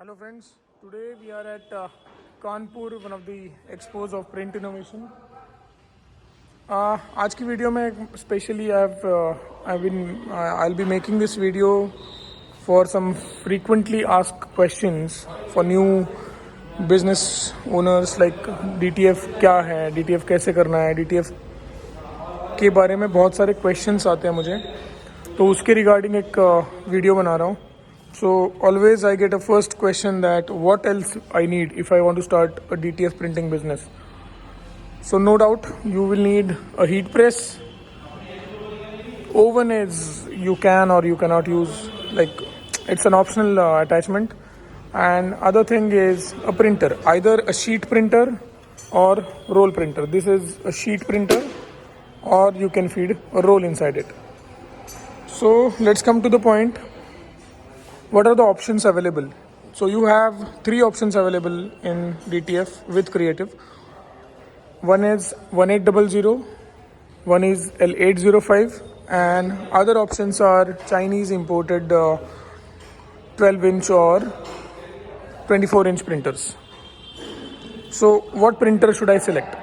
Hello friends, today we are at Kanpur, one of the expos of print innovation. आज की video में specially I'll be making this video for some frequently asked questions for new business owners like DTF क्या है, DTF कैसे करना है, DTF के बारे में बहुत सारे questions आते हैं मुझे, तो उसके रिगार्डिंग एक वीडियो बना रहा हूँ. So always I get a first question that what else I need if I want to start a DTF printing business. So no doubt you will need a heat press. Oven is you can or you cannot use, like it's an optional attachment. And other thing is a printer, either a sheet printer or roll printer. This is a sheet printer or you can feed a roll inside it. So let's come to the point. What are the options available? So you have three options available in DTF with Creative. One is 1800, one is L805, and other options are Chinese imported 12-inch or 24-inch printers. So what printer should I select?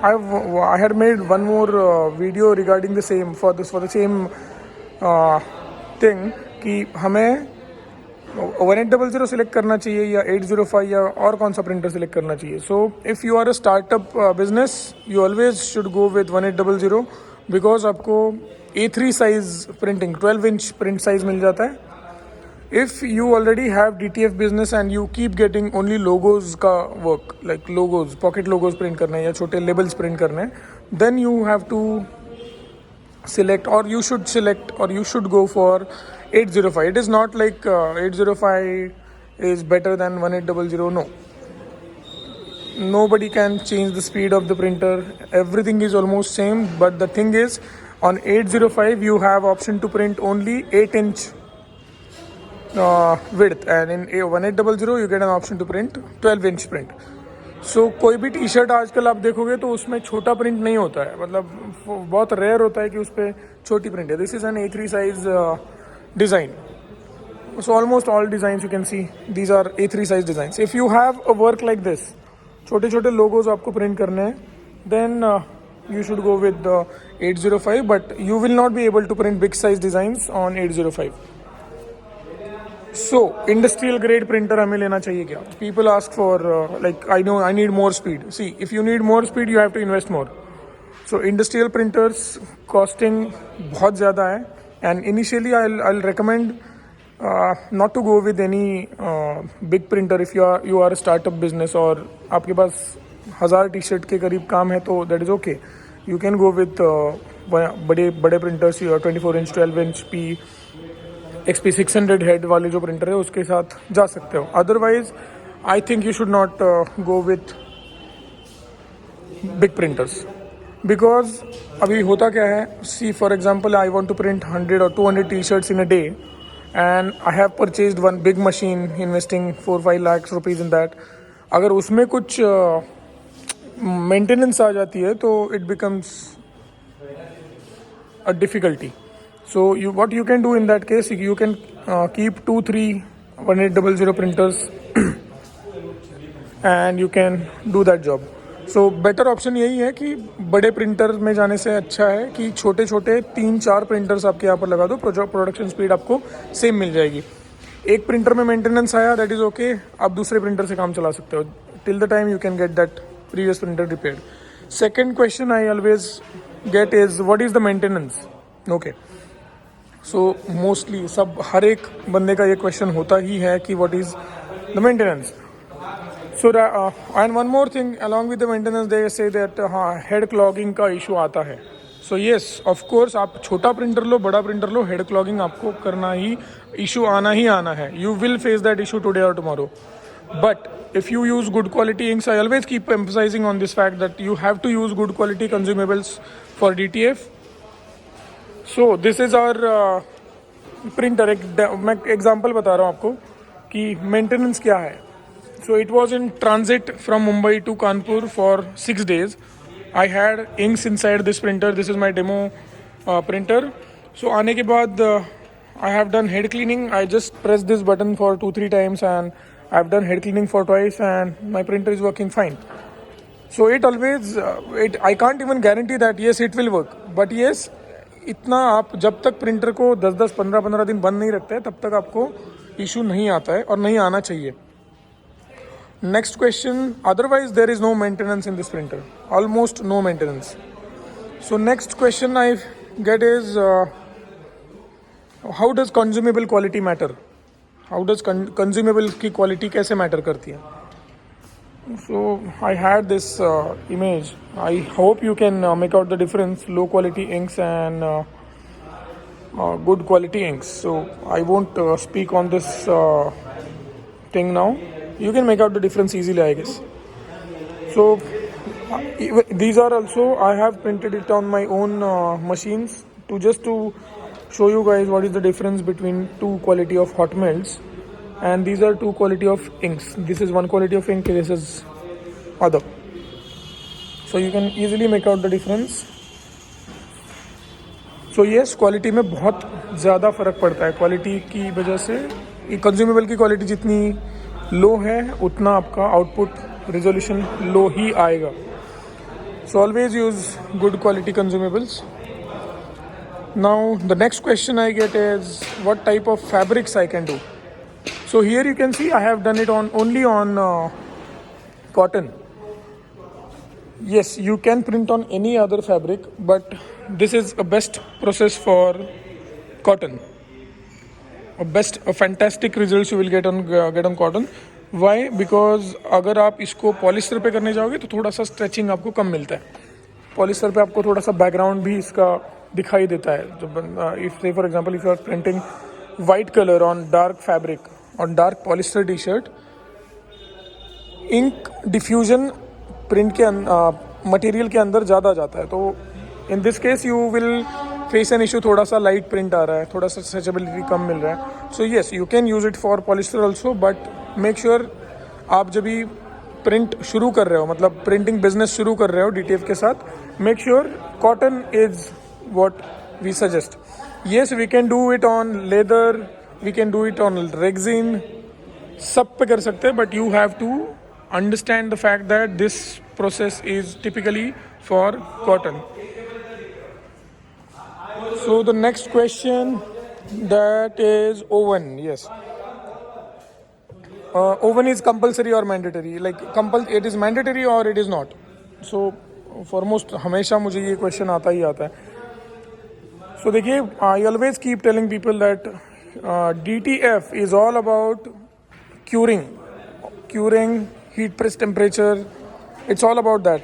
I had made one more video regarding the same for the same thing कि हमें 1800 select करना चाहिए या 805 या और कौन सा printer select करना चाहिए. So if you are a startup business you always should go with 1800 because आपको A3 size printing 12-inch print size मिल जाता है. If you already have DTF business and you keep getting only logos का work, like logos, pocket logos print करने हैं या छोटे labels print करने हैं, then you have to select or you should select or you should go for 805. It is not like 805 is better than 1800. No, nobody can change the speed of the printer. Everything is almost same, but the thing is on 805 you have option to print only 8-inch width, and in 1800 you get an option to print 12-inch print. सो कोई भी T shirt आजकल आप देखोगे तो उसमें छोटा print नहीं होता है, मतलब बहुत रेयर होता है कि उस पर छोटी प्रिंट है. This is an A3 size design. So almost all designs you can see these are A3 size designs. If you have a work like this, छोटे छोटे लोगोज आपको प्रिंट करने हैं, then you should go with 805, but you will not be able to print big size designs on 805. So industrial grade printer हमें लेना चाहिए क्या? People ask for like I need more speed. See if you need more speed you have to invest more. So industrial printers costing बहुत ज़्यादा है, and initially I recommend not to go with any big printer if you are startup business और आपके पास 1000 T shirt के करीब काम है तो that is okay. You can go with बड़े बड़े printers, 24-inch 12-inch XP 600 head वाले जो प्रिंटर है उसके साथ जा सकते हो. Otherwise I think you should not go with big printers, because अभी होता क्या है, see for example I want to print 100 or 200 T shirts in a day and I have purchased one big machine investing 4-5 lakhs rupees in that. अगर उसमें कुछ maintenance आ जाती है तो it becomes a difficulty. So what you can do in that case, you can keep 2-3 1800 printers and you can do that job. So better option यही है कि बड़े प्रिंटर में जाने से अच्छा है कि छोटे छोटे 3-4 प्रिंटर्स आपके यहाँ पर लगा दो, प्रोडक्शन स्पीड आपको सेम मिल जाएगी. एक प्रिंटर में मेंटेनेंस आया, दैट इज़ ओके, आप दूसरे प्रिंटर से काम चला सकते हो till the time you can get that previous printer repaired. Second question I always get is what is the maintenance. Okay, so mostly सब हर एक बंदे का ये क्वेश्चन होता ही है कि what is the maintenance. So and one more thing along with the maintenance they say that हाँ head clogging का इशू आता है. सो येस ऑफ कोर्स, आप छोटा प्रिंटर लो बड़ा प्रिंटर लो, हेड क्लॉगिंग आपको करना ही, इशू आना ही आना है. You will face that issue today और tomorrow. But if you use good quality inks, I always keep emphasizing on this fact that you have to use good quality consumables for DTF. So this is our printer. मैं example बता रहा हूँ आपको कि maintenance क्या है. So it was in transit from Mumbai to Kanpur for 6 days. I had inks inside this printer. This is my demo printer. So आने के बाद I have done head cleaning. I just press this button for 2-3 times and I've done head cleaning for twice and my printer is working fine. So it always, I can't even guarantee that yes it will work. But yes, इतना आप जब तक printer को 10-10, 15-15 दिन बंद नहीं रखते तब तक आपको इशू नहीं आता है और नहीं आना चाहिए. Next question, otherwise there is no maintenance in this printer, almost no maintenance. So next question I get is how does consumable quality matter? How does consumable की quality कैसे matter करती है? So I had this image. I hope you can make out the difference, low quality inks and good quality inks. So I won't speak on this thing now. You can make out the difference easily, I guess. So these are also, I have printed it on my own machines to show you guys what is the difference between two quality of hot melts, and these are two quality of inks. This is one quality of ink, this is other. So you can easily make out the difference. So yes, quality में बहुत ज़्यादा फ़र्क पड़ता है. Quality की वजह से consumable की क्वालिटी जितनी लो है उतना आपका आउटपुट रिजोल्यूशन लो ही आएगा. So always use good quality consumables. Now the next question I get is what type of fabrics I can do. So here you can see I have done it only on cotton. Yes, you can print on any other fabric, but this is a best process for cotton. A fantastic results you will get on cotton. Why? Because अगर आप इसको polyester पे करने जाओगे तो थोड़ा सा stretching आपको कम मिलता है. पॉलिस्टर पे आपको थोड़ा सा बैकग्राउंड भी इसका दिखाई देता है. जब if say for example if you are printing white colour on dark fabric on dark polyester T shirt, ink diffusion print के मटेरियल के अंदर ज़्यादा जाता है. तो in this case you will face an issue. थोड़ा सा लाइट प्रिंट आ रहा है, थोड़ा सा स्ट्रेचेबिलिटी कम मिल रहा है. So yes, you can use it for polyester also, but make sure आप जब भी प्रिंट शुरू कर रहे हो, मतलब प्रिंटिंग बिजनेस शुरू कर रहे हो DTF के साथ, make sure cotton is what we suggest. Yes, we can do it on leather, we can do it on rexine, सब पे कर सकते हैं, but you have to understand the fact that this process is typically for cotton. So the next question, that is oven. Yes, oven is compulsory or mandatory? Like it is mandatory or it is not? So foremost हमेशा मुझे ये question आता ही आता है. So देखिए, I always keep telling people that DTF is all about curing, heat press temperature. It's all about that.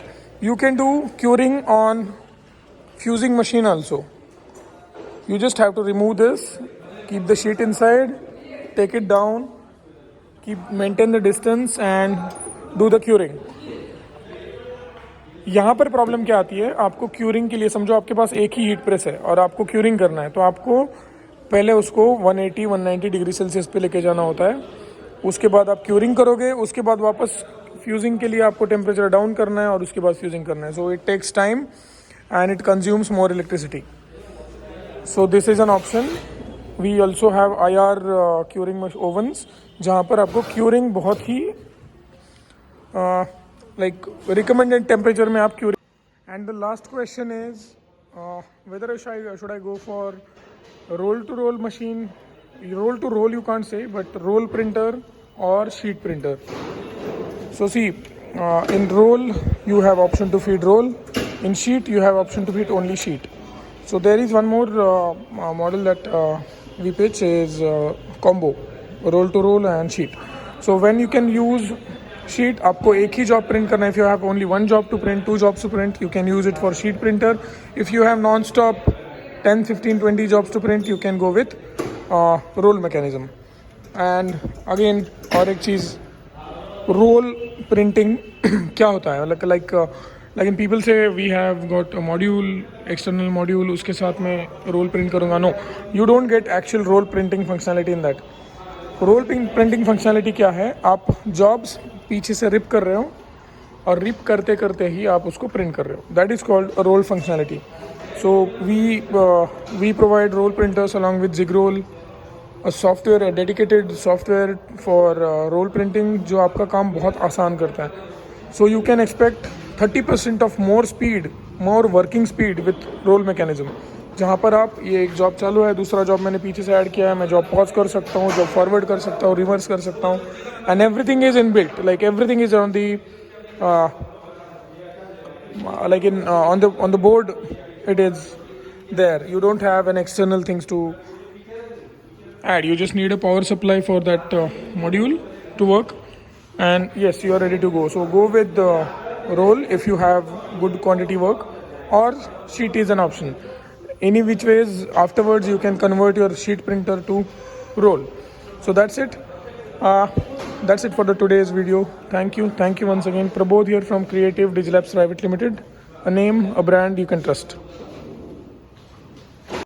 You can do curing on fusing machine also. You just have to remove this, keep the sheet inside, take it down, maintain the distance and do the curing. यहाँ पर problem क्या आती है, आपको curing के लिए समझो आपके पास एक ही हीट प्रेस है और आपको क्यूरिंग करना है, तो आपको पहले उसको 180-190 डिग्री सेल्सियस पे लेके जाना होता है. उसके बाद आप क्यूरिंग करोगे, उसके बाद वापस फ्यूजिंग के लिए आपको टेम्परेचर डाउन करना है और उसके बाद फ्यूजिंग करना है. So it takes time and it consumes more electricity. So this is an option. We also have IR curing ovens जहाँ पर आपको क्यूरिंग बहुत ही लाइक रिकमेंडेड टेम्परेचर में आप curing. And the last question is whether should I go for roll to roll machine, roll to roll you can't say, but roll printer or sheet printer. So see, in roll you have option to feed roll, in sheet you have option to feed only sheet. So there is one more model that we pitch is combo, roll to roll and sheet. So when you can use sheet, आपको एक ही job print करना है. If you have only one job to print, two jobs to print, you can use it for sheet printer. If you have non-stop 10, 15, 20 jobs to print, you can go with roll mechanism. And again, और एक चीज़, roll printing क्या होता है, like in people say we have got a module, external module, उसके साथ मैं roll print करूँगा. No, you don't get actual roll printing functionality in that. roll printing functionality क्या है, आप jobs पीछे से rip कर रहे हो और rip करते करते ही आप उसको print कर रहे हो. That is called a roll functionality. So we provide roll printers along with Zigroll software है, dedicated software for roll printing जो आपका काम बहुत आसान करता है. So you can expect 30% of more speed, more working speed with roll mechanism. जहाँ पर आप, ये एक जॉब चालू है, दूसरा जॉब मैंने पीछे से ऐड किया है, मैं जॉब पॉज कर सकता हूँ, जॉब फॉरवर्ड कर सकता हूँ, रिवर्स कर सकता हूँ, and everything is in built, like everything is on the like in on the board. It is there, you don't have an external things to add. You just need a power supply for that module to work, and yes, you are ready to go. So go with the roll if you have good quantity work, or sheet is an option. Any which ways, afterwards you can convert your sheet printer to roll. So that's it. That's it for the today's video. Thank you once again. Prabodh here from Creative Digilabs Private Limited, a name, a brand you can trust.